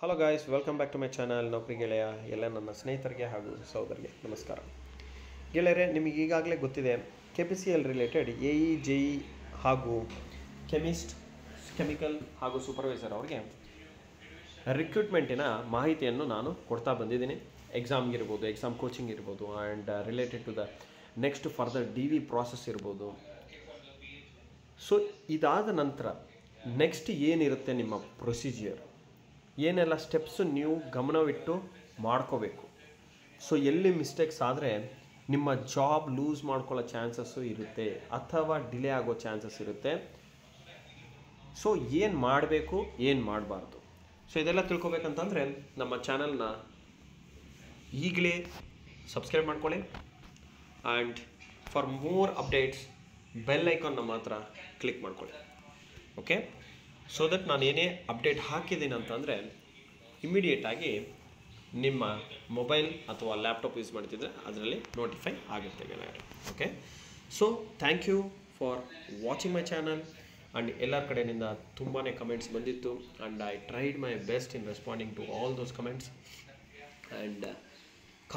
Hello guys, welcome back to my channel Naukari Geleya. ಎಲ್ಲ ನನ್ನ ಸ್ನೇಹಿತರಿಗೆ ಹಾಗೂ ಸಹೋದರಿಗೆ ನಮಸ್ಕಾರ. ಗೆಳೆಯರೆ, ನಿಮಗೆ ಈಗಾಗಲೇ ಗೊತ್ತಿದೆ KPCL ರಿಲೇಟೆಡ್ AE ಹಾಗೂ ಕೆಮಿಸ್ಟ್, ಕೆಮಿಕಲ್ ಹಾಗೂ ಸೂಪರ್ವೈಸರ್ ಅವರಿಗೆ ರಿಕ್ರೂಟ್ಮೆಂಟಿನ ಮಾಹಿತಿಯನ್ನು ನಾನು ಕೊಡ್ತಾ ಬಂದಿದ್ದೀನಿ. ಎಕ್ಸಾಮ್ಗಿರ್ಬೋದು, ಎಕ್ಸಾಮ್ ಕೋಚಿಂಗ್ ಇರ್ಬೋದು, and related to the next further DV process ಇರ್ಬೋದು. ಸೊ ಇದಾದ ನಂತರ ನೆಕ್ಸ್ಟ್ ಏನಿರುತ್ತೆ ನಿಮ್ಮ ಪ್ರೊಸೀಜಿಯರ್, ಏನೆಲ್ಲ ಸ್ಟೆಪ್ಸು ನೀವು ಗಮನವಿಟ್ಟು ಮಾಡ್ಕೋಬೇಕು. ಸೊ ಎಲ್ಲಿ ಮಿಸ್ಟೇಕ್ಸ್ ಆದರೆ ನಿಮ್ಮ ಜಾಬ್ ಲೂಸ್ ಮಾಡ್ಕೊಳ್ಳೋ ಚಾನ್ಸಸ್ಸು ಇರುತ್ತೆ ಅಥವಾ ಡಿಲೇ ಆಗೋ ಚಾನ್ಸಸ್ ಇರುತ್ತೆ. ಸೊ ಏನು ಮಾಡಬೇಕು, ಏನು ಮಾಡಬಾರ್ದು, ಸೊ ಇದೆಲ್ಲ ತಿಳ್ಕೊಬೇಕಂತಂದರೆ ನಮ್ಮ ಚಾನಲ್ನ ಈಗಲೇ ಸಬ್ಸ್ಕ್ರೈಬ್ ಮಾಡ್ಕೊಳ್ಳಿ. And for more updates bell ಐಕಾನ್ನ ಮಾತ್ರ ಕ್ಲಿಕ್ ಮಾಡ್ಕೊಳ್ಳಿ. ಓಕೆ, ಸೊ ದಟ್ ನಾನು ಏನೇ ಅಪ್ಡೇಟ್ ಹಾಕಿದ್ದೀನಿ ಅಂತಂದರೆ ಇಮಿಡಿಯೇಟಾಗಿ ನಿಮ್ಮ ಮೊಬೈಲ್ ಅಥವಾ ಲ್ಯಾಪ್ಟಾಪ್ ಯೂಸ್ ಮಾಡ್ತಿದ್ರೆ ಅದರಲ್ಲಿ ನೋಟಿಫೈ ಆಗುತ್ತೆ ಗೆಳೆಯರೆ. Okay, so thank you for watching my channel. And ಎಲ್ಲರ ಕಡೆಯಿಂದ ತುಂಬಾ ಕಮೆಂಟ್ಸ್ ಬಂದಿತ್ತು. And I tried my best in responding to all those comments. And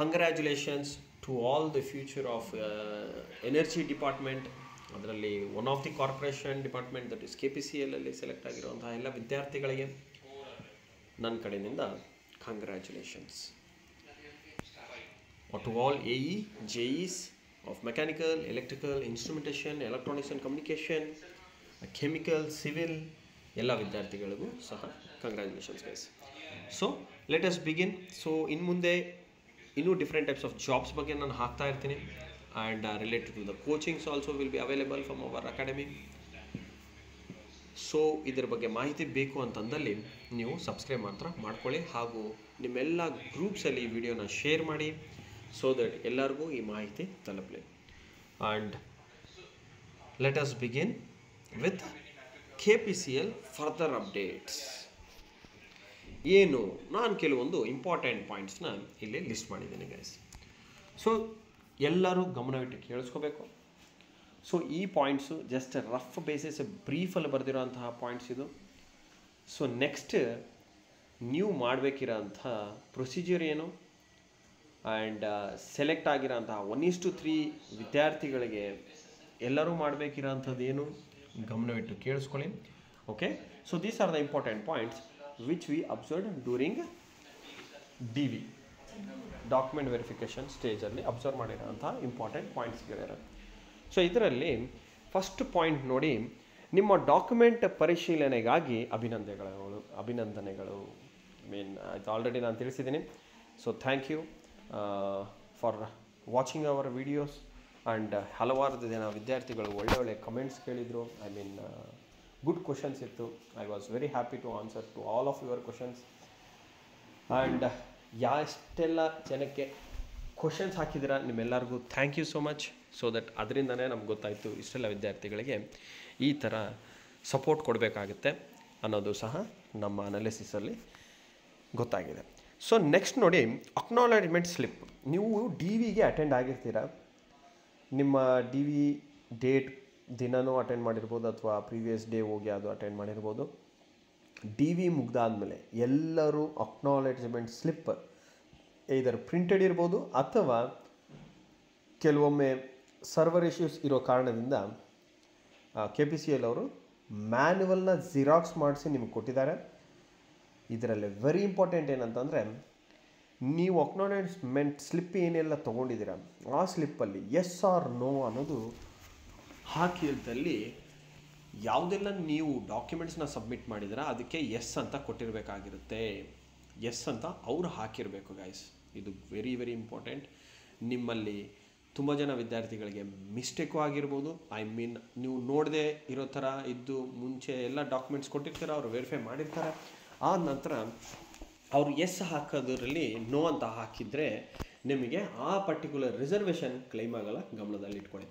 congratulations to all the future of energy department. ಅದರಲ್ಲಿ one of the corporation department that is KPCL ಅಲ್ಲಿ select ಆಗಿರುವಂತಹ ಎಲ್ಲ ವಿದ್ಯಾರ್ಥಿಗಳಿಗೆ ನನ್ನ ಕಡೆಯಿಂದ congratulations. To all AE, JEs of mechanical, electrical, instrumentation, electronics and communication, chemical, civil ಎಲ್ಲ ವಿದ್ಯಾರ್ಥಿಗಳಿಗೂ ಸಹ congratulations guys. So let us begin. So ಇನ್ನು ಮುಂದೆ ಇನ್ನೂ ಡಿಫ್ರೆಂಟ್ ಟೈಪ್ಸ್ ಆಫ್ ಜಾಬ್ಸ್ ಬಗ್ಗೆ ನಾನು ಹಾಕ್ತಾ ಇರ್ತೀನಿ. And related to the coachings also will be available from our academy. So ಇದ್ರ ಬಗ್ಗೆ ಮಾಹಿತಿ ಬೇಕು ಅಂತಂದಲ್ಲಿ ನೀವು ಸಬ್ಸ್ಕ್ರೈಬ್ ಮಾತ್ರ ಮಾಡ್ಕೊಳ್ಳಿ. ಹಾಗೂ ನಿಮ್ಮೆಲ್ಲ ಗ್ರೂಪ್ಸಲ್ಲಿ ಈ ವಿಡಿಯೋನ ಶೇರ್ ಮಾಡಿ, ಸೊ ದಟ್ ಎಲ್ಲರಿಗೂ ಈ ಮಾಹಿತಿ ತಲುಪಲಿ. And let us begin with KPCL further updates. ಏನು, ನಾನು ಕೆಲವೊಂದು ಇಂಪಾರ್ಟೆಂಟ್ ಪಾಯಿಂಟ್ಸ್ನ ಇಲ್ಲಿ ಲಿಸ್ಟ್ ಮಾಡಿದ್ದೀನಿ ಗೈಸ್. ಸೊ ಎಲ್ಲರೂ ಗಮನವಿಟ್ಟು ಕೇಳಿಸ್ಕೋಬೇಕು. ಸೊ ಈ ಪಾಯಿಂಟ್ಸು ಜಸ್ಟ್ ರಫ್ ಬೇಸಿಸ್ ಬ್ರೀಫಲ್ಲಿ ಬರೆದಿರೋಂತಹ ಪಾಯಿಂಟ್ಸ್ ಇದು. ಸೊ ನೆಕ್ಸ್ಟ್ ನೀವು ಮಾಡಬೇಕಿರೋಂಥ ಪ್ರೊಸೀಜರ್ ಏನು, ಆ್ಯಂಡ್ ಸೆಲೆಕ್ಟ್ ಆಗಿರೋಂತಹ 1:3 ವಿದ್ಯಾರ್ಥಿಗಳಿಗೆ ಎಲ್ಲರೂ ಮಾಡಬೇಕಿರೋಂಥದ್ದು ಏನು, ಗಮನವಿಟ್ಟು ಕೇಳಿಸ್ಕೊಳ್ಳಿ. Okay, so these are the important points which we observed during DV document verification ಸ್ಟೇಜಲ್ಲಿ ಅಬ್ಸರ್ವ್ ಮಾಡಿರೋಂಥ ಇಂಪಾರ್ಟೆಂಟ್ ಪಾಯಿಂಟ್ಸ್ಗಳಿವೆ. ಸೊ ಇದರಲ್ಲಿ ಫಸ್ಟ್ ಪಾಯಿಂಟ್ ನೋಡಿ, ನಿಮ್ಮ ಡಾಕ್ಯುಮೆಂಟ್ ಪರಿಶೀಲನೆಗಾಗಿ ಅಭಿನಂದನೆಗಳು. ಅದು ಆಲ್ರೆಡಿ ನಾನು ತಿಳಿಸಿದ್ದೀನಿ. So thank you for watching our videos. And ಹಲವಾರು ಜನ ವಿದ್ಯಾರ್ಥಿಗಳು ಒಳ್ಳೆ ಕಮೆಂಟ್ಸ್ ಕೇಳಿದರು. ಗುಡ್ ಕ್ವಶನ್ಸ್ ಇತ್ತು. I was very happy to answer to all of your questions. And ಎಷ್ಟೆಲ್ಲ ಜನಕ್ಕೆ ಕ್ವಶನ್ಸ್ ಹಾಕಿದ್ದೀರ ನಿಮ್ಮೆಲ್ಲರಿಗೂ thank you so much. So that ಅದರಿಂದನೇ ನಮ್ಗೆ ಗೊತ್ತಾಯಿತು ಇಷ್ಟೆಲ್ಲ ವಿದ್ಯಾರ್ಥಿಗಳಿಗೆ ಈ ಥರ ಸಪೋರ್ಟ್ ಕೊಡಬೇಕಾಗುತ್ತೆ ಅನ್ನೋದು ಸಹ ನಮ್ಮ ಅನಾಲಿಸಿಸಲ್ಲಿ ಗೊತ್ತಾಗಿದೆ. ಸೊ ನೆಕ್ಸ್ಟ್ ನೋಡಿ, ಅಕ್ನಾಲೆಜ್ಮೆಂಟ್ ಸ್ಲಿಪ್. ನೀವು DVಗೆ ಅಟೆಂಡ್ ಆಗಿರ್ತೀರ. ನಿಮ್ಮ DV ಡೇಟ್ ದಿನವೂ ಅಟೆಂಡ್ ಮಾಡಿರ್ಬೋದು ಅಥವಾ ಪ್ರೀವಿಯಸ್ ಡೇ ಹೋಗಿ ಅದು ಅಟೆಂಡ್ ಮಾಡಿರ್ಬೋದು. DV ಮುಗ್ದಾದಮೇಲೆ ಎಲ್ಲರೂ ಅಕ್ನಾಲೆಜ್ಮೆಂಟ್ ಸ್ಲಿಪ್ ಇದರ ಪ್ರಿಂಟೆಡ್ ಇರ್ಬೋದು ಅಥವಾ ಕೆಲವೊಮ್ಮೆ ಸರ್ವರ್ ಇಶ್ಯೂಸ್ ಇರೋ ಕಾರಣದಿಂದ KPCL ಅವರು ಮ್ಯಾನ್ಯುವಲ್ನ ಜಿರಾಕ್ಸ್ ಮಾಡಿಸಿ ನಿಮಗೆ ಕೊಟ್ಟಿದ್ದಾರೆ. ಇದರಲ್ಲಿ ವೆರಿ ಇಂಪಾರ್ಟೆಂಟ್ ಏನಂತಂದರೆ, ನೀವು ಅಕ್ನಾಲೆಜ್ಮೆಂಟ್ ಸ್ಲಿಪ್ ಏನೆಲ್ಲ ತೊಗೊಂಡಿದ್ದೀರ ಆ ಸ್ಲಿಪ್ಪಲ್ಲಿ ಎಸ್ ಆರ್ ನೋ ಅನ್ನೋದು ಹಾಕಿದಲ್ಲಿ ಯಾವುದೆಲ್ಲ ನೀವು ಡಾಕ್ಯುಮೆಂಟ್ಸ್ನ ಸಬ್ಮಿಟ್ ಮಾಡಿದ್ರೆ ಅದಕ್ಕೆ ಎಸ್ ಅಂತ ಕೊಟ್ಟಿರಬೇಕಾಗಿರುತ್ತೆ. ಎಸ್ ಅಂತ ಅವರು ಹಾಕಿರಬೇಕು ಗೈಸ್. ಇದು ವೆರಿ ವೆರಿ ಇಂಪಾರ್ಟೆಂಟ್. ನಿಮ್ಮಲ್ಲಿ ತುಂಬ ಜನ ವಿದ್ಯಾರ್ಥಿಗಳಿಗೆ ಮಿಸ್ಟೇಕು ಆಗಿರ್ಬೋದು. ನೀವು ನೋಡದೆ ಇರೋ ಥರ ಇದ್ದು ಮುಂಚೆ ಎಲ್ಲ ಡಾಕ್ಯುಮೆಂಟ್ಸ್ ಕೊಟ್ಟಿರ್ತಾರೆ, ಅವರು ವೆರಿಫೈ ಮಾಡಿರ್ತಾರೆ. ಆದ ನಂತರ ಅವರು ಎಸ್ ಹಾಕೋದ್ರಲ್ಲಿ ನೋ ಅಂತ ಹಾಕಿದರೆ ನಿಮಗೆ ಆ ಪರ್ಟಿಕ್ಯುಲರ್ ರಿಸರ್ವೇಷನ್ ಕ್ಲೈಮ್ ಆಗಲ್ಲ. ಗಮನದಲ್ಲಿ ಇಟ್ಕೊಳ್ಳಿ.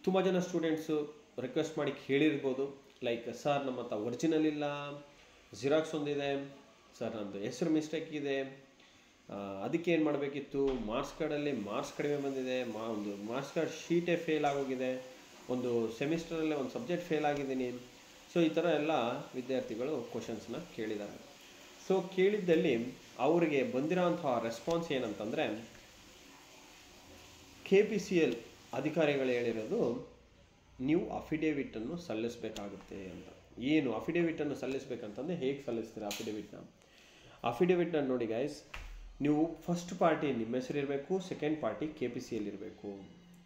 ತುಂಬ ಜನ ಸ್ಟೂಡೆಂಟ್ಸು ರಿಕ್ವೆಸ್ಟ್ ಮಾಡಿ ಕೇಳಿರ್ಬೋದು, ಲೈಕ್ ಸರ್ ನಮ್ಮ ಹತ್ರ ಒರಿಜಿನಲ್ ಇಲ್ಲ, ಜಿರಾಕ್ಸ್ ಒಂದಿದೆ ಸರ್, ನಮ್ಮದು ಹೆಸರು ಮಿಸ್ಟೇಕ್ ಇದೆ, ಅದಕ್ಕೆ ಏನು ಮಾಡಬೇಕಿತ್ತು, ಮಾರ್ಕ್ಸ್ ಕಾರ್ಡಲ್ಲಿ ಮಾರ್ಕ್ಸ್ ಕಡಿಮೆ ಬಂದಿದೆ, ಒಂದು ಮಾರ್ಕ್ಸ್ ಕಾರ್ಡ್ ಶೀಟೇ ಫೇಲ್ ಆಗೋಗಿದೆ, ಒಂದು ಸೆಮಿಸ್ಟರಲ್ಲೇ ಒಂದು ಸಬ್ಜೆಕ್ಟ್ ಫೇಲ್ ಆಗಿದ್ದೀನಿ. ಸೊ ಈ ಥರ ಎಲ್ಲ ವಿದ್ಯಾರ್ಥಿಗಳು ಕ್ವಶನ್ಸ್ನ ಕೇಳಿದ್ದಾರೆ. ಸೊ ಕೇಳಿದ್ದಲ್ಲಿ ಅವರಿಗೆ ಬಂದಿರೋಂತಹ ರೆಸ್ಪಾನ್ಸ್ ಏನಂತಂದರೆ, KPCL ಅಧಿಕಾರಿಗಳು ಹೇಳಿರೋದು ನೀವು ಅಫಿಡೇವಿಟನ್ನು ಸಲ್ಲಿಸಬೇಕಾಗುತ್ತೆ ಅಂತ. ಏನು ಅಫಿಡೇವಿಟನ್ನು ಸಲ್ಲಿಸಬೇಕಂತಂದರೆ ಹೇಗೆ ಸಲ್ಲಿಸ್ತೀರಾ ಅಫಿಡೇವಿಟ್ನ ನೋಡಿ ಗೈಸ್, ನೀವು ಫಸ್ಟ್ ಪಾರ್ಟಿ ನಿಮ್ಮ ಹೆಸರು ಇರಬೇಕು, ಸೆಕೆಂಡ್ ಪಾರ್ಟಿ KPCL ಇರಬೇಕು.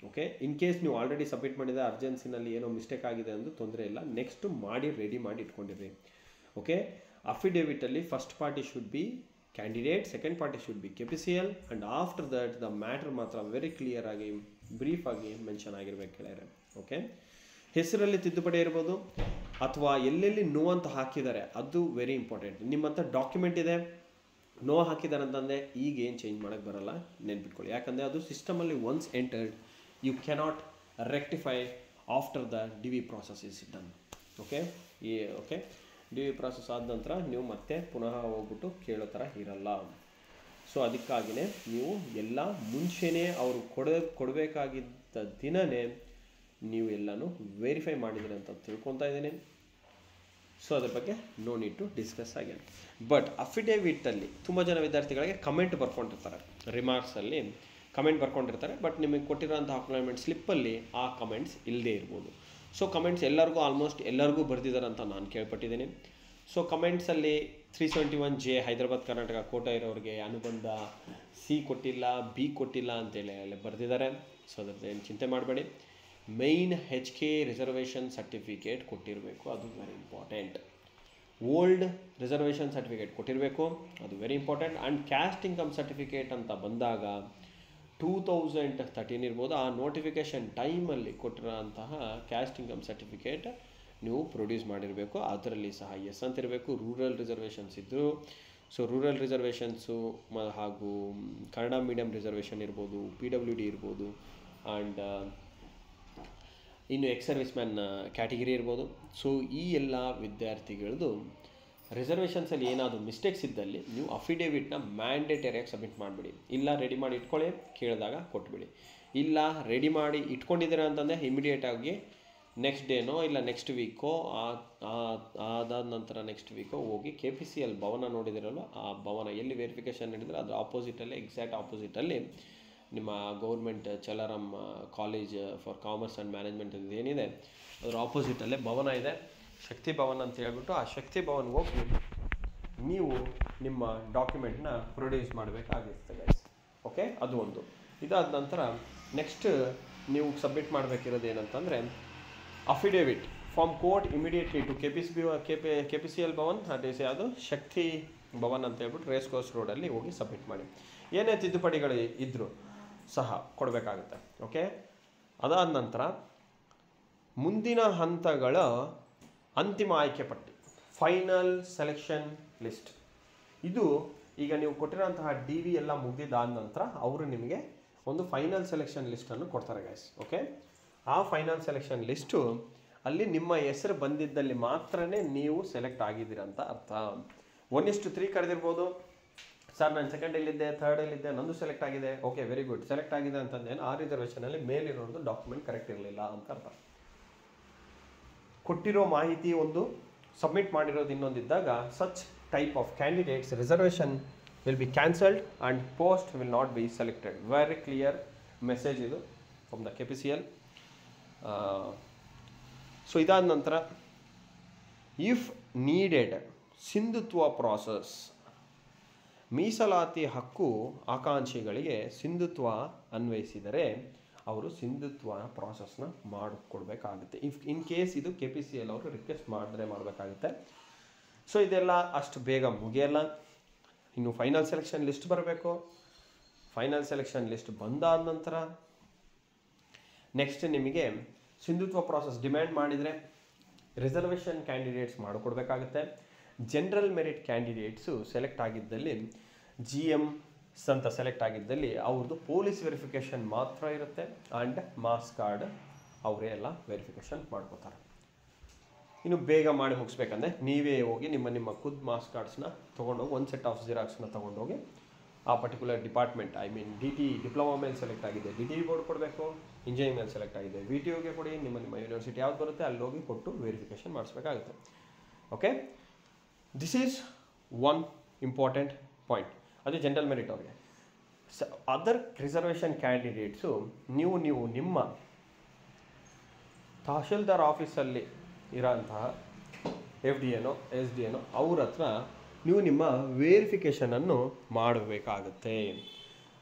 ಓಕೆ, ಇನ್ ಕೇಸ್ ನೀವು ಆಲ್ರೆಡಿ ಸಬ್ಮಿಟ್ ಮಾಡಿದ ಅರ್ಜೆನ್ಸಿನಲ್ಲಿ ಏನೋ ಮಿಸ್ಟೇಕ್ ಆಗಿದೆ ಅಂದು ತೊಂದರೆ ಇಲ್ಲ, ನೆಕ್ಸ್ಟ್ ಮಾಡಿ ರೆಡಿ ಮಾಡಿ ಇಟ್ಕೊಂಡಿರಿ. ಓಕೆ, ಅಫಿಡೇವಿಟಲ್ಲಿ first party should be candidate, second party should be KPCL, and after that the matter ಮಾತ್ರ ವೆರಿ ಕ್ಲಿಯರ್ ಆಗಿ ಬ್ರೀಫ್ ಆಗಿ ಮೆನ್ಷನ್ ಆಗಿರ್ಬೇಕು ಕೇಳಿದ್ರೆ. ಓಕೆ, ಹೆಸರಲ್ಲಿ ತಿದ್ದುಪಡಿ ಇರ್ಬೋದು ಅಥವಾ ಎಲ್ಲೆಲ್ಲಿ ನೋ ಅಂತ ಹಾಕಿದ್ದಾರೆ ಅದು ವೆರಿ ಇಂಪಾರ್ಟೆಂಟ್. ನಿಮ್ಮ ಹತ್ರ ಡಾಕ್ಯುಮೆಂಟ್ ಇದೆ, ನೋ ಹಾಕಿದ್ದಾರೆ ಅಂತಂದರೆ ಈಗ ಏನು ಚೇಂಜ್ ಮಾಡೋಕ್ಕೆ ಬರೋಲ್ಲ, ನೆನ್ಪಿಟ್ಕೊಳ್ಳಿ. ಯಾಕಂದರೆ ಅದು ಸಿಸ್ಟಮಲ್ಲಿ once entered you cannot rectify after the DV process is done. Okay, DV process ಆದ ನಂತರ ನೀವು ಮತ್ತೆ ಪುನಃ ಹೋಗ್ಬಿಟ್ಟು ಕೇಳೋ ಥರ ಇರಲ್ಲ. ಸೊ ಅದಕ್ಕಾಗಿಯೇ ನೀವು ಎಲ್ಲ ಮುಂಚೆನೇ ಅವರು ಕೊಡಬೇಕಾಗಿದ್ದ ದಿನವೇ ನೀವು ಎಲ್ಲನೂ ವೆರಿಫೈ ಮಾಡಿದ್ದೀರಿ ಅಂತ ತಿಳ್ಕೊತಾ ಇದ್ದೀನಿ. ಸೊ ಅದ್ರ ಬಗ್ಗೆ no need to discuss again. But ಅಫಿಡೇವಿಟಲ್ಲಿ ತುಂಬ ಜನ ವಿದ್ಯಾರ್ಥಿಗಳಿಗೆ ಕಮೆಂಟ್ ಬರ್ಕೊಂಡಿರ್ತಾರೆ, ರಿಮಾರ್ಕ್ಸಲ್ಲಿ ಕಮೆಂಟ್ ಬರ್ಕೊಂಡಿರ್ತಾರೆ, ಬಟ್ ನಿಮಗೆ ಕೊಟ್ಟಿರೋಂಥ ಅಪ್ಲಾಯ್ಮೆಂಟ್ ಸ್ಲಿಪ್ಪಲ್ಲಿ ಆ ಕಮೆಂಟ್ಸ್ ಇಲ್ಲದೇ ಇರ್ಬೋದು. ಸೊ ಕಮೆಂಟ್ಸ್ ಆಲ್ಮೋಸ್ಟ್ ಎಲ್ಲರಿಗೂ ಬರೆದಿದ್ದಾರೆ ಅಂತ ನಾನು ಕೇಳ್ಪಟ್ಟಿದ್ದೀನಿ. ಸೊ ಕಮೆಂಟ್ಸಲ್ಲಿ 371J ಹೈದರಾಬಾದ್ ಕರ್ನಾಟಕ ಕೋಟಾ ಇರೋರಿಗೆ ಅನುಬಂಧ C ಕೊಟ್ಟಿಲ್ಲ, B ಕೊಟ್ಟಿಲ್ಲ ಅಂತೇಳಿ ಅಲ್ಲಿ ಬರೆದಿದ್ದಾರೆ. ಸೊ ಅದ್ರದ್ದು ಏನು ಚಿಂತೆ ಮಾಡಬೇಡಿ. ಮೈನ್ HK ರಿಸರ್ವೇಷನ್ ಸರ್ಟಿಫಿಕೇಟ್ ಕೊಟ್ಟಿರಬೇಕು, ಅದು very important. Old reservation certificate ಕೊಟ್ಟಿರಬೇಕು, ಅದು very important. And caste income certificate ಅಂತ ಬಂದಾಗ 2013 ಇರ್ಬೋದು, ಆ ನೋಟಿಫಿಕೇಷನ್ ಟೈಮಲ್ಲಿ ಕೊಟ್ಟಿರೋಂತಹ ಕ್ಯಾಸ್ಟ್ ಇನ್ಕಮ್ ಸರ್ಟಿಫಿಕೇಟ್ ನೀವು ಪ್ರೊಡ್ಯೂಸ್ ಮಾಡಿರಬೇಕು. ಅದರಲ್ಲಿ ಸಹ ಎಸ್ ಅಂತ ಇರಬೇಕು. ರೂರಲ್ ರಿಸರ್ವೇಷನ್ಸ್ ಇದ್ದರು, ಸೊ ರೂರಲ್ ರಿಸರ್ವೇಷನ್ಸು ಹಾಗೂ ಕನ್ನಡ ಮೀಡಿಯಮ್ ರಿಸರ್ವೇಷನ್ ಇರ್ಬೋದು, PWD ಇರ್ಬೋದು, ಆ್ಯಂಡ್ ಇನ್ನು ಎಕ್ಸ್ ಸರ್ವಿಸ್ ಮ್ಯಾನ್ ಕ್ಯಾಟಗಿರಿ ಇರ್ಬೋದು. ಸೊ ಈ ಎಲ್ಲ ವಿದ್ಯಾರ್ಥಿಗಳದ್ದು ರಿಸರ್ವೇಷನ್ಸಲ್ಲಿ ಏನಾದರೂ ಮಿಸ್ಟೇಕ್ಸ್ ಇದ್ದಲ್ಲಿ ನೀವು ಅಫಿಡೇವಿಟ್ನ ಮ್ಯಾಂಡೇಟರಿಯಾಗಿ ಸಬ್ಮಿಟ್ ಮಾಡಿಬಿಡಿ. ಇಲ್ಲ ರೆಡಿ ಮಾಡಿ ಇಟ್ಕೊಳ್ಳಿ, ಕೇಳಿದಾಗ ಕೊಟ್ಬಿಡಿ. ಇಲ್ಲ ರೆಡಿ ಮಾಡಿ ಇಟ್ಕೊಂಡಿದ್ದೀರಾ ಅಂತಂದರೆ ಇಮಿಡಿಯೇಟಾಗಿ ನೆಕ್ಸ್ಟ್ ಡೇನೋ ಇಲ್ಲ ನೆಕ್ಸ್ಟ್ ವೀಕೋ ಅದಾದ ನಂತರ ನೆಕ್ಸ್ಟ್ ವೀಕೋ ಹೋಗಿ KPCL ಭವನ ನೋಡಿದಿರಲ್ಲ, ಆ ಭವನ ಎಲ್ಲಿ ವೆರಿಫಿಕೇಷನ್ ನಡೆದರೆ ಅದರ ಆಪೋಸಿಟಲ್ಲಿ, ಎಕ್ಸಾಕ್ಟ್ ಆಪೋಸಿಟಲ್ಲಿ ನಿಮ್ಮ government Chalaram college for commerce and management ಏನಿದೆ ಅದರ ಆಪೋಸಿಟಲ್ಲೇ ಭವನ ಇದೆ, ಶಕ್ತಿ ಭವನ್ ಅಂತ ಹೇಳ್ಬಿಟ್ಟು ಆ ಶಕ್ತಿ ಭವನ್ಗೆ ಹೋಗಿ ನೀವು ನಿಮ್ಮ ಡಾಕ್ಯುಮೆಂಟ್ನ ಪ್ರೊಡ್ಯೂಸ್ ಮಾಡಬೇಕಾಗಿರುತ್ತೆ ಗೈಸ್. ಓಕೆ, ಅದು ಒಂದು. ಇದಾದ ನಂತರ ನೆಕ್ಸ್ಟ್ ನೀವು ಸಬ್ಮಿಟ್ ಮಾಡಬೇಕಿರೋದು ಏನಂತಂದರೆ affidavit from court immediately to KPCL Bhavan, ಅದು ಶಕ್ತಿ ಭವನ್ ಅಂತ ಹೇಳ್ಬಿಟ್ಟು ರೇಸ್ ಕೋರ್ಸ್ ರೋಡಲ್ಲಿ ಹೋಗಿ ಸಬ್ಮಿಟ್ ಮಾಡಿ. ಏನೇ ತಿದ್ದುಪಡಿಗಳು ಇದ್ದರೂ ಸಹ ಕೊಡಬೇಕಾಗುತ್ತೆ. ಓಕೆ, ಅದಾದ ನಂತರ ಮುಂದಿನ ಹಂತಗಳ ಅಂತಿಮ ಆಯ್ಕೆ ಪಟ್ಟಿ, ಫೈನಲ್ ಸೆಲೆಕ್ಷನ್ ಲಿಸ್ಟ್. ಇದು ಈಗ ನೀವು ಕೊಟ್ಟಿರೋಂತಹ DV ಎಲ್ಲ ಮುಗಿದಿದ್ದಾದ ನಂತರ ಅವರು ನಿಮಗೆ ಒಂದು ಫೈನಲ್ ಸೆಲೆಕ್ಷನ್ ಲಿಸ್ಟನ್ನು ಕೊಡ್ತಾರೆ ಗೈಸ್. ಓಕೆ, ಆ ಫೈನಲ್ ಸೆಲೆಕ್ಷನ್ ಲಿಸ್ಟು ಅಲ್ಲಿ ನಿಮ್ಮ ಹೆಸರು ಬಂದಿದ್ದಲ್ಲಿ ಮಾತ್ರನೇ ನೀವು ಸೆಲೆಕ್ಟ್ ಆಗಿದ್ದೀರಂತ ಅರ್ಥ. 1:3 ಕರೆದಿರ್ಬೋದು, ಸರ್ ನಾನು ಸೆಕೆಂಡಲ್ಲಿದ್ದೆ, ಥರ್ಡಲ್ಲಿದ್ದೆ, ನಂದು ಸೆಲೆಕ್ಟ್ ಆಗಿದೆ, ಓಕೆ ವೆರಿ ಗುಡ್, ಸೆಲೆಕ್ಟ್ ಆಗಿದೆ ಅಂತಂದೇನು ಆ ರಿಸರ್ವೇಷನಲ್ಲಿ ಮೇಲಿರೋದು ಡಾಕ್ಯುಮೆಂಟ್ ಕರೆಕ್ಟ್ ಇರಲಿಲ್ಲ ಅಂತ ಅರ್ಥ. ಕೊಟ್ಟಿರೋ ಮಾಹಿತಿ ಒಂದು, ಸಬ್ಮಿಟ್ ಮಾಡಿರೋದು ಇನ್ನೊಂದಿದ್ದಾಗ such type of candidates reservation will be cancelled and post will not be selected. Very clear message ಇದು ಫ್ರಮ್ ದ KPCL. ಸೊ ಇದಾದ ನಂತರ ಇಫ್ ನೀಡೆಡ್ ಸಿಂಧುತ್ವ ಪ್ರಾಸೆಸ್, ಮೀಸಲಾತಿ ಹಕ್ಕು ಆಕಾಂಕ್ಷಿಗಳಿಗೆ ಸಿಂಧುತ್ವ ಅನ್ವಯಿಸಿದರೆ ಅವರು ಸಿಂಧುತ್ವ ಪ್ರಾಸೆಸ್ನ ಮಾಡಿಕೊಡ್ಬೇಕಾಗುತ್ತೆ. ಇನ್ ಕೇಸ್ ಇದು KPCL ಅವರು ರಿಕ್ವೆಸ್ಟ್ ಮಾಡಿದ್ರೆ ಮಾಡಬೇಕಾಗುತ್ತೆ. ಸೊ ಇದೆಲ್ಲ ಅಷ್ಟು ಬೇಗ ಮುಗಿಯಲ್ಲ, ಇನ್ನು ಫೈನಲ್ ಸೆಲೆಕ್ಷನ್ ಲಿಸ್ಟ್ ಬರಬೇಕು. ಫೈನಲ್ ಸೆಲೆಕ್ಷನ್ ಲಿಸ್ಟ್ ಬಂದಾದ ನಂತರ ನೆಕ್ಸ್ಟ್ ನಿಮಗೆ ಸಿಂಧುತ್ವ ಪ್ರಾಸೆಸ್ ಡಿಮ್ಯಾಂಡ್ ಮಾಡಿದರೆ ರಿಸರ್ವೇಷನ್ ಕ್ಯಾಂಡಿಡೇಟ್ಸ್ ಮಾಡಿಕೊಡ್ಬೇಕಾಗುತ್ತೆ. ಜನರಲ್ ಮೆರಿಟ್ ಕ್ಯಾಂಡಿಡೇಟ್ಸು ಸೆಲೆಕ್ಟ್ ಆಗಿದ್ದಲ್ಲಿ GMs ಅಂತ ಸೆಲೆಕ್ಟ್ ಆಗಿದ್ದಲ್ಲಿ ಅವ್ರದ್ದು ಪೊಲೀಸ್ ವೆರಿಫಿಕೇಷನ್ ಮಾತ್ರ ಇರುತ್ತೆ ಆ್ಯಂಡ್ ಮಾರ್ಕ್ಸ್ ಕಾರ್ಡ್ ಅವರೇ ಎಲ್ಲ ವೆರಿಫಿಕೇಷನ್ ಮಾಡ್ಕೋತಾರೆ. ಇನ್ನು ಬೇಗ ಮಾಡಿ ಮುಗಿಸ್ಬೇಕಂದ್ರೆ ನೀವೇ ಹೋಗಿ ನಿಮ್ಮ ಖುದ್ದು ಮಾರ್ಕ್ಸ್ ಕಾರ್ಡ್ಸ್ನ ತೊಗೊಂಡೋಗಿ ಒಂದು ಸೆಟ್ ಆಫ್ ಜಿರಾಕ್ಸ್ನ ತೊಗೊಂಡೋಗಿ ಆ particular department, I mean DT diploma ಮೇಲೆ ಸೆಲೆಕ್ಟ್ ಆಗಿದೆ DT ಬೋರ್ಡ್ ಕೊಡಬೇಕು, ಇಂಜಿನಿಯರಿಂಗ್ ಮೇಲೆ ಸೆಲೆಕ್ಟ್ ಆಗಿದೆ VTUಗೆ ಕೊಡಿ, ನಿಮ್ಮ ಯೂನಿವರ್ಸಿಟಿ ಯಾವ್ದು ಬರುತ್ತೆ ಅಲ್ಲಿ ಹೋಗಿ ಕೊಟ್ಟು ವೆರಿಫಿಕೇಷನ್ ಮಾಡಿಸ್ಬೇಕಾಗುತ್ತೆ. Okay, this is one important point. ಅದು ಜನರಲ್ ಮೆರಿಟ್ ಅವ್ರಿಗೆ. ಅದರ್ ರಿಸರ್ವೇಷನ್ ಕ್ಯಾಂಡಿಡೇಟ್ಸು ನೀವು ನಿಮ್ಮ ತಹಶೀಲ್ದಾರ್ ಆಫೀಸಲ್ಲಿ ಇರೋಂತಹ FDAನೋ SDAನೋ ಅವ್ರ ಹತ್ರ ನೀವು ನಿಮ್ಮ ವೇರಿಫಿಕೇಷನನ್ನು ಮಾಡಬೇಕಾಗುತ್ತೆ.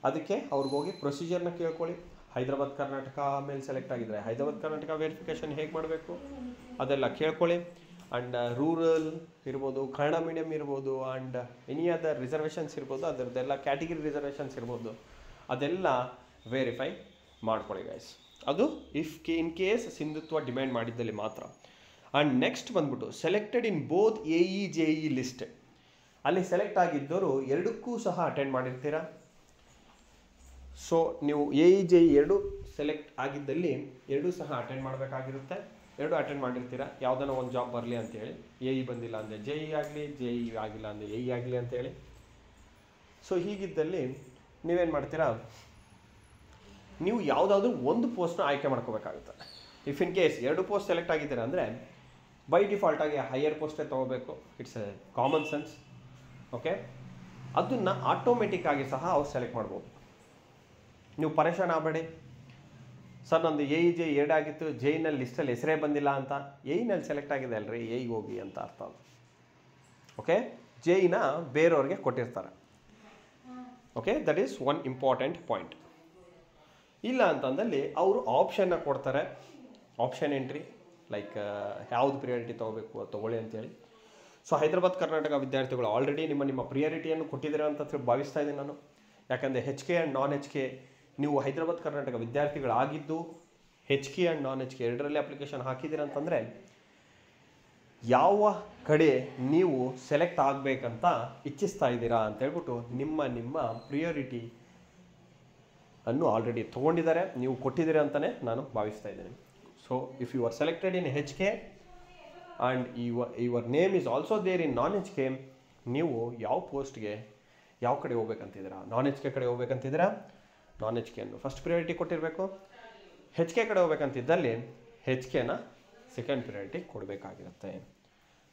ಅದಕ್ಕೆ ಅವ್ರಿಗೋಗಿ ಪ್ರೊಸೀಜರ್ನ ಕೇಳ್ಕೊಳ್ಳಿ. ಹೈದರಾಬಾದ್ ಕರ್ನಾಟಕ ಮೇಲೆ ಸೆಲೆಕ್ಟ್ ಆಗಿದ್ರೆ ಹೈದರಾಬಾದ್ ಕರ್ನಾಟಕ ವೆರಿಫಿಕೇಷನ್ ಹೇಗೆ ಮಾಡಬೇಕು ಅದೆಲ್ಲ ಕೇಳ್ಕೊಳ್ಳಿ. ಆ್ಯಂಡ್ ರೂರಲ್ ಇರ್ಬೋದು, ಕನ್ನಡ ಮೀಡಿಯಮ್ ಇರ್ಬೋದು, ಆ್ಯಂಡ್ ಎನಿ ಅದರ್ ರಿಸರ್ವೇಷನ್ಸ್ ಇರ್ಬೋದು, ಅದರದ್ದೆಲ್ಲ ಕ್ಯಾಟಗಿರಿ ರಿಸರ್ವೇಷನ್ಸ್ ಇರ್ಬೋದು, ಅದೆಲ್ಲ ವೆರಿಫೈ ಮಾಡ್ಕೊಳ್ಳಿ ಗೈಸ್. ಅದು ಇನ್ ಕೇಸ್ ಸಿಂಧುತ್ವ ಡಿಮ್ಯಾಂಡ್ ಮಾಡಿದ್ದಲ್ಲಿ ಮಾತ್ರ. ಆ್ಯಂಡ್ ನೆಕ್ಸ್ಟ್ ಬಂದ್ಬಿಟ್ಟು selected in both AE JE list. ಅಲ್ಲಿ ಸೆಲೆಕ್ಟ್ ಆಗಿದ್ದವರು ಎರಡಕ್ಕೂ ಸಹ ಅಟೆಂಡ್ ಮಾಡಿರ್ತೀರಾ. ಸೊ ನೀವು AE JE ಎರಡೂ ಸೆಲೆಕ್ಟ್ ಆಗಿದ್ದಲ್ಲಿ ಎರಡೂ ಸಹ ಅಟೆಂಡ್ ಮಾಡಬೇಕಾಗಿರುತ್ತೆ. ಎರಡು ಅಟೆಂಡ್ ಮಾಡಿರ್ತೀರಾ, ಯಾವುದನ್ನ ಒಂದು ಜಾಬ್ ಬರಲಿ ಅಂತೇಳಿ. AE ಬಂದಿಲ್ಲ ಅಂದರೆ JE ಆಗಲಿ, JE ಆಗಿಲ್ಲ ಅಂದರೆ AE ಆಗಲಿ ಅಂತೇಳಿ. ಸೊ ಹೀಗಿದ್ದಲ್ಲಿ ನೀವೇನು ಮಾಡ್ತೀರಾ, ನೀವು ಯಾವುದಾದ್ರೂ ಒಂದು ಪೋಸ್ಟ್ನ ಆಯ್ಕೆ ಮಾಡ್ಕೋಬೇಕಾಗುತ್ತೆ. ಇಫ್ ಇನ್ ಕೇಸ್ ಎರಡು ಪೋಸ್ಟ್ ಸೆಲೆಕ್ಟ್ ಆಗಿದ್ದೀರಾ ಅಂದರೆ ಬೈ ಡಿಫಾಲ್ಟಾಗಿ ಹೈಯರ್ ಪೋಸ್ಟೇ ತೊಗೋಬೇಕು. It's A common sense. Okay, ಅದನ್ನು ಆಟೋಮೆಟಿಕ್ಕಾಗಿ ಸಹ ಅವ್ರು ಸೆಲೆಕ್ಟ್ ಮಾಡ್ಬೋದು. ನೀವು ಪರೇಶಾನ್ ಆಗಬೇಡಿ. ಸರ್ ನಂದು AE JE ಎರಡಾಗಿತ್ತು, JEನಲ್ಲಿ ಲಿಸ್ಟಲ್ಲಿ ಹೆಸರೇ ಬಂದಿಲ್ಲ ಅಂತ. AEನಲ್ಲಿ ಸೆಲೆಕ್ಟ್ ಆಗಿದೆ ಅಲ್ರಿ, AEಗೆ ಹೋಗಿ ಅಂತ ಅರ್ಥ. ಓಕೆ, JEನ ಬೇರೆಯವ್ರಿಗೆ ಕೊಟ್ಟಿರ್ತಾರೆ. Okay, that is one important point. ಇಲ್ಲ ಅಂತಂದಲ್ಲಿ ಅವರು ಆಪ್ಷನ್ನ ಕೊಡ್ತಾರೆ, ಆಪ್ಷನ್ ಎಂಟ್ರಿ, ಲೈಕ್ ಯಾವುದು ಪ್ರಿಯಾರಿಟಿ ತೊಗೋಬೇಕು ಅದು ತೊಗೊಳ್ಳಿ ಅಂತೇಳಿ. ಸೊ ಹೈದರಾಬಾದ್ ಕರ್ನಾಟಕ ವಿದ್ಯಾರ್ಥಿಗಳು ಆಲ್ರೆಡಿ ನಿಮ್ಮ ಪ್ರಿಯಾರಿಟಿಯನ್ನು ಕೊಟ್ಟಿದ್ದೀರಾ ಅಂತ ಭಾವಿಸ್ತಾ ಇದ್ದೀನಿ ನಾನು. ಯಾಕಂದರೆ HK ಆ್ಯಂಡ್ ನಾನ್ HK ನೀವು ಹೈದರಾಬಾದ್ ಕರ್ನಾಟಕ ವಿದ್ಯಾರ್ಥಿಗಳಾಗಿದ್ದು HK ಆ್ಯಂಡ್ ನಾನ್ HK ಎರಡರಲ್ಲಿ ಅಪ್ಲಿಕೇಶನ್ ಹಾಕಿದ್ದೀರ ಅಂತಂದರೆ ಯಾವ ಕಡೆ ನೀವು ಸೆಲೆಕ್ಟ್ ಆಗಬೇಕಂತ ಇಚ್ಛಿಸ್ತಾ ಇದ್ದೀರಾ ಅಂತ ಹೇಳ್ಬಿಟ್ಟು ನಿಮ್ಮ ಪ್ರಿಯಾರಿಟಿ ಅನ್ನು ಆಲ್ರೆಡಿ ತೊಗೊಂಡಿದ್ದಾರೆ, ನೀವು ಕೊಟ್ಟಿದ್ದೀರಾ ಅಂತಲೇ ನಾನು ಭಾವಿಸ್ತಾ ಇದ್ದೀನಿ. So if you are selected in HK and your name is also there in non HK, ನೀವು ಯಾವ ಪೋಸ್ಟ್ಗೆ ಯಾವ ಕಡೆ ಹೋಗ್ಬೇಕಂತಿದ್ದೀರಾ, ನಾನ್ HK ಕಡೆ ಹೋಗ್ಬೇಕಂತಿದ್ದೀರಾ, ನಾನ್ HKಯನ್ನು ಫಸ್ಟ್ ಪ್ರಿಯಾರಿಟಿ ಕೊಟ್ಟಿರಬೇಕು. HK ಕಡೆ ಹೋಗ್ಬೇಕಂತಿದ್ದಲ್ಲಿ HKನ ಸೆಕೆಂಡ್ ಪ್ರಿಯಾರಿಟಿ ಕೊಡಬೇಕಾಗಿರುತ್ತೆ.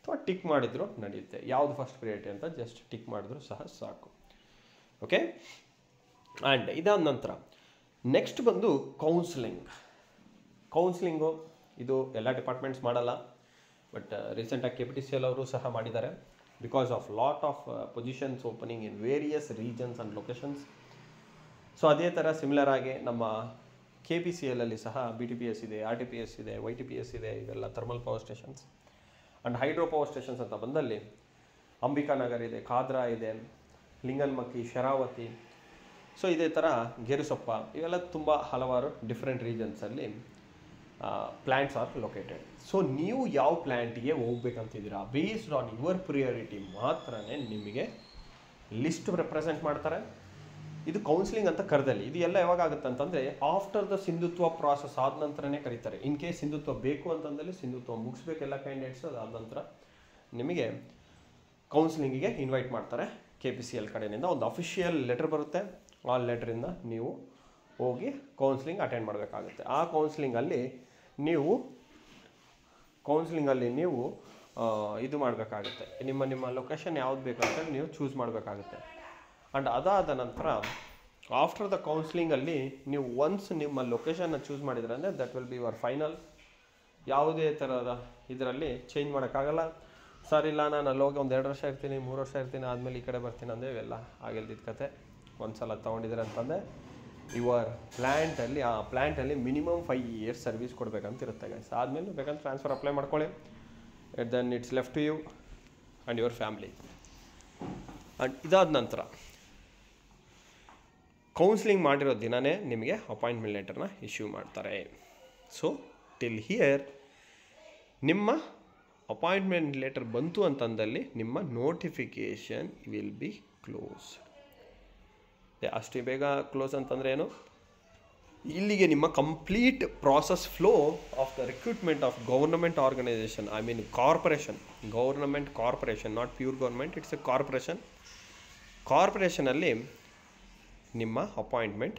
ಅಥವಾ ಟಿಕ್ ಮಾಡಿದ್ರು ನಡೆಯುತ್ತೆ. ಯಾವುದು ಫಸ್ಟ್ ಪ್ರಿಯಾರಿಟಿ ಅಂತ ಜಸ್ಟ್ ಟಿಕ್ ಮಾಡಿದ್ರು ಸಹ ಸಾಕು. ಓಕೆ, ಆ್ಯಂಡ್ ಇದಾದ ನಂತರ ನೆಕ್ಸ್ಟ್ ಬಂದು ಕೌನ್ಸಿಲಿಂಗು. ಇದು ಎಲ್ಲ ಡಿಪಾರ್ಟ್ಮೆಂಟ್ಸ್ ಮಾಡಲ್ಲ, ಬಟ್ ರೀಸೆಂಟಾಗಿ KPTCL ಅವರು ಸಹ ಮಾಡಿದ್ದಾರೆ. Because of lot of positions opening in various regions and locations. So ಅದೇ ಥರ ಸಿಮಿಲರ್ ಆಗಿ ನಮ್ಮ KPCLಲ್ಲಿ ಸಹ BTPS ಇದೆ, RTPS ಇದೆ, YTPS ಇದೆ. ಇವೆಲ್ಲ thermal power stations and hydro power stations ಅಂತ ಬಂದಲ್ಲಿ ಅಂಬಿಕಾನಗರ್ ಇದೆ, ಕಾದ್ರಾ ಇದೆ, ಲಿಂಗನ್ಮಕ್ಕಿ, ಶರಾವತಿ. ಸೊ ಇದೇ ಥರ ಗೇರುಸೊಪ್ಪ, ಇವೆಲ್ಲ ತುಂಬ ಹಲವಾರು ಡಿಫ್ರೆಂಟ್ ರೀಜನ್ಸಲ್ಲಿ ಪ್ಲ್ಯಾಂಟ್ಸ್ ಆರ್ ಲೊಕೇಟೆಡ್. ಸೊ ನೀವು ಯಾವ ಪ್ಲ್ಯಾಂಟಿಗೆ ಹೋಗ್ಬೇಕಂತಿದ್ದೀರಾ ಬೇಸ್ಡ್ ಆನ್ ಯುವರ್ ಪ್ರಿಯಾರಿಟಿ ಮಾತ್ರನೇ ನಿಮಗೆ ಲಿಸ್ಟ್ ರೆಪ್ರೆಸೆಂಟ್ ಮಾಡ್ತಾರೆ. ಇದು ಕೌನ್ಸಿಲಿಂಗ್ ಅಂತ ಕರೆದಲ್ಲಿ. ಇದು ಎಲ್ಲ ಯಾವಾಗ ಆಗುತ್ತೆ ಅಂತಂದರೆ ಆಫ್ಟರ್ ದ ಸಿಂಧುತ್ವ ಪ್ರಾಸೆಸ್ ಆದ ನಂತರನೇ ಕರೀತಾರೆ. ಇನ್ ಕೇಸ್ ಸಿಂಧುತ್ವ ಬೇಕು ಅಂತಂದಲ್ಲಿ ಸಿಂಧುತ್ವ ಮುಗಿಸ್ಬೇಕು ಎಲ್ಲ ಕ್ಯಾಂಡಿಡೇಟ್ಸು. ಅದಾದ ನಂತರ ನಿಮಗೆ ಕೌನ್ಸಿಲಿಂಗಿಗೆ ಇನ್ವೈಟ್ ಮಾಡ್ತಾರೆ. KPCL ಕಡೆಯಿಂದ ಒಂದು ಅಫಿಷಿಯಲ್ ಲೆಟರ್ ಬರುತ್ತೆ. ಆ ಲೆಟ್ರಿಂದ ನೀವು ಹೋಗಿ ಕೌನ್ಸಿಲಿಂಗ್ ಅಟೆಂಡ್ ಮಾಡಬೇಕಾಗುತ್ತೆ. ಆ ಕೌನ್ಸಿಲಿಂಗಲ್ಲಿ ನೀವು ಇದು ಮಾಡಬೇಕಾಗುತ್ತೆ. ನಿಮ್ಮ ಲೊಕೇಶನ್ ಯಾವ್ದು ಬೇಕಂತೇಳಿ ನೀವು ಚೂಸ್ ಮಾಡಬೇಕಾಗುತ್ತೆ. ಆ್ಯಂಡ್ ಅದಾದ ನಂತರ ಆಫ್ಟರ್ ದ ಕೌನ್ಸಿಲಿಂಗಲ್ಲಿ ನೀವು ಒನ್ಸ್ ನಿಮ್ಮ ಲೊಕೇಶನ್ನ ಚೂಸ್ ಮಾಡಿದ್ರೆ ಅಂದರೆ that will be your final. ಯಾವುದೇ ಥರದ ಇದರಲ್ಲಿ ಚೇಂಜ್ ಮಾಡೋಕ್ಕಾಗಲ್ಲ. ಸರ್ ಇಲ್ಲ ನಾನು ಅಲ್ಲಿ ಹೋಗಿ ಒಂದು 2 ವರ್ಷ ಇರ್ತೀನಿ, 3 ವರ್ಷ ಇರ್ತೀನಿ, ಆದಮೇಲೆ ಈ ಕಡೆ ಬರ್ತೀನಿ ಅಂದರೆ ಇವೆಲ್ಲ ಆಗಿಲ್ದಿದ್ದ ಕತೆ. ಒಂದು ಸಲ ತೊಗೊಂಡಿದ್ದೀರ ಅಂತಂದರೆ ಯುವರ್ ಪ್ಲ್ಯಾಂಟಲ್ಲಿ ಆ ಪ್ಲ್ಯಾಂಟಲ್ಲಿ ಮಿನಿಮಮ್ 5 years ಸರ್ವಿಸ್ ಕೊಡಬೇಕಂತ ಇರುತ್ತೆ ಗೈಸ್. ಆದಮೇಲೆ ಬೇಕಂದ್ರೆ ಟ್ರಾನ್ಸ್ಫರ್ ಅಪ್ಲೈ ಮಾಡ್ಕೊಳ್ಳಿ. Then it's left to you and your family. And ಇದಾದ ನಂತರ ಕೌನ್ಸಿಲಿಂಗ್ ಮಾಡಿರೋ ದಿನವೇ ನಿಮಗೆ ಅಪಾಯಿಂಟ್ಮೆಂಟ್ ಲೆಟರ್ನ ಇಶ್ಯೂ ಮಾಡ್ತಾರೆ. ಸೊ ಟಿಲ್ ಹಿಯರ್ ನಿಮ್ಮ ಅಪಾಯಿಂಟ್ಮೆಂಟ್ ಲೆಟರ್ ಬಂತು ಅಂತಂದಲ್ಲಿ ನಿಮ್ಮ ನೋಟಿಫಿಕೇಷನ್ ವಿಲ್ ಬಿ ಕ್ಲೋಸ್. ಅಷ್ಟೇ ಬೇಗ ಕ್ಲೋಸ್ ಅಂತಂದರೆ ಏನು, ಇಲ್ಲಿಗೆ ನಿಮ್ಮ complete process flow of the recruitment of government organisation, I mean corporation, government corporation, not pure government, it's a corporation. ಕಾರ್ಪೊರೇಷನಲ್ಲಿ ನಿಮ್ಮ ಅಪಾಯಿಂಟ್ಮೆಂಟ್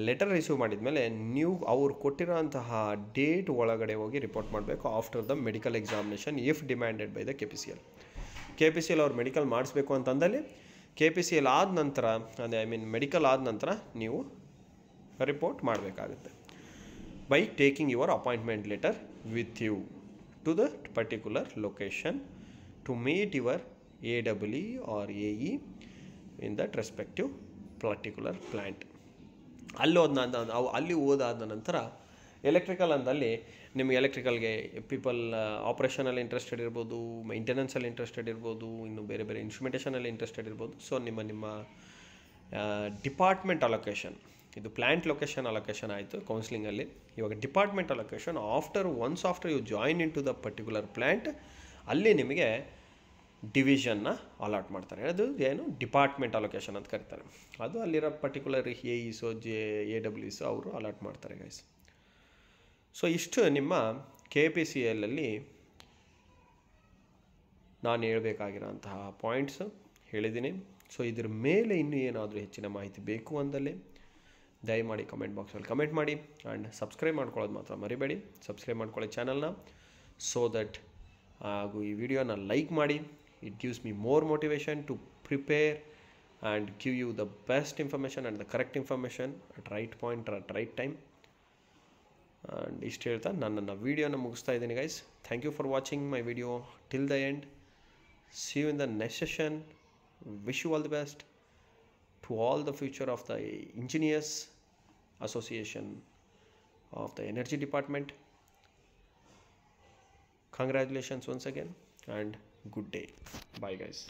ಲೆಟರ್ ರಿಸೀವ್ ಮಾಡಿದ ಮೇಲೆ ನೀವು ಅವ್ರು ಕೊಟ್ಟಿರೋಂತಹ ಡೇಟ್ ಒಳಗಡೆ ಹೋಗಿ ರಿಪೋರ್ಟ್ ಮಾಡಬೇಕು after the medical examination if demanded by the KPCL. K P C L ಅವ್ರು ಮೆಡಿಕಲ್ ಮಾಡಿಸ್ಬೇಕು ಅಂತಂದಲ್ಲಿ ಕೆ ಪಿ ಸಿ ಎಲ್ ಆದ ನಂತರ ಅದೇ ಮೆಡಿಕಲ್ ಆದ ನಂತರ ನೀವು ರಿಪೋರ್ಟ್ ಮಾಡಬೇಕಾಗುತ್ತೆ by taking your appointment letter with you to the particular location to meet your AEE or AE in that respective particular plant. ಅಲ್ಲಿ ಓದಾದ ನಂತರ ಎಲೆಕ್ಟ್ರಿಕಲ್ ಅಂದಲ್ಲಿ ನಿಮಗೆ ಎಲೆಕ್ಟ್ರಿಕಲ್ಗೆ ಪೀಪಲ್ ಆಪ್ರೇಷನಲ್ಲಿ ಇಂಟ್ರೆಸ್ಟೆಡ್ ಇರ್ಬೋದು, ಮೈಂಟೆನೆನ್ಸಲ್ಲಿ ಇಂಟ್ರೆಸ್ಟೆಡ್ ಇರ್ಬೋದು, ಇನ್ನು ಬೇರೆ ಬೇರೆ ಇನ್ಸ್ಟ್ರುಮೆಂಟೇಷನಲ್ಲಿ ಇಂಟ್ರೆಸ್ಟೆಡ್ ಇರ್ಬೋದು. ಸೊ ನಿಮ್ಮ ಡಿಪಾರ್ಟ್ಮೆಂಟ್ ಅಲೊಕೇಶನ್, ಇದು ಪ್ಲ್ಯಾಂಟ್ ಲೊಕೇಶನ್ ಅಲೊಕೇಶನ್ ಆಯಿತು ಕೌನ್ಸಿಲಿಂಗಲ್ಲಿ. ಇವಾಗ department allocation once after you join in to the particular plant, ಅಲ್ಲಿ ನಿಮಗೆ ಡಿವಿಷನ್ನ ಅಲಾಟ್ ಮಾಡ್ತಾರೆ. ಅದು ಏನು ಡಿಪಾರ್ಟ್ಮೆಂಟ್ ಅಲೊಕೇಶನ್ ಅಂತ ಕರೀತಾರೆ. ಅದು ಅಲ್ಲಿರೋ ಪರ್ಟಿಕ್ಯುಲರ್ AEಸೋ AWSೋ ಅವರು ಅಲಾಟ್ ಮಾಡ್ತಾರೆ ಗೈಸ್. ಸೊ ಇಷ್ಟು ನಿಮ್ಮ KPCLಲ್ಲಿ ನಾನು ಹೇಳಬೇಕಾಗಿರೋಂತಹ ಪಾಯಿಂಟ್ಸ್ ಹೇಳಿದ್ದೀನಿ. ಸೊ ಇದ್ರ ಮೇಲೆ ಇನ್ನೂ ಏನಾದರೂ ಹೆಚ್ಚಿನ ಮಾಹಿತಿ ಬೇಕು ಅಂದಲ್ಲಿ ದಯಮಾಡಿ ಕಮೆಂಟ್ ಬಾಕ್ಸಲ್ಲಿ ಕಮೆಂಟ್ ಮಾಡಿ. ಆ್ಯಂಡ್ ಸಬ್ಸ್ಕ್ರೈಬ್ ಮಾಡ್ಕೊಳ್ಳೋದು ಮಾತ್ರ ಮರಿಬೇಡಿ. ಸಬ್ಸ್ಕ್ರೈಬ್ ಮಾಡ್ಕೊಳ್ಳಿ ಚಾನಲ್ನ, ಸೊ ದಟ್ ಹಾಗೂ ಈ ವಿಡಿಯೋನ ಲೈಕ್ ಮಾಡಿ. It gives me more motivation to prepare and give you the best information and the correct information at right point or at right time. And ಇಷ್ಟು ಹೇಳ್ತಾ ನನ್ನ ವಿಡಿಯೋನ ಮುಗಿಸ್ತಾ ಇದ್ದೀನಿ guys. Thank you for watching my video till the end. See you in the next session. Wish you all the best to all the future of the Engineers Association of the Energy Department. Congratulations once again and good day. Bye guys.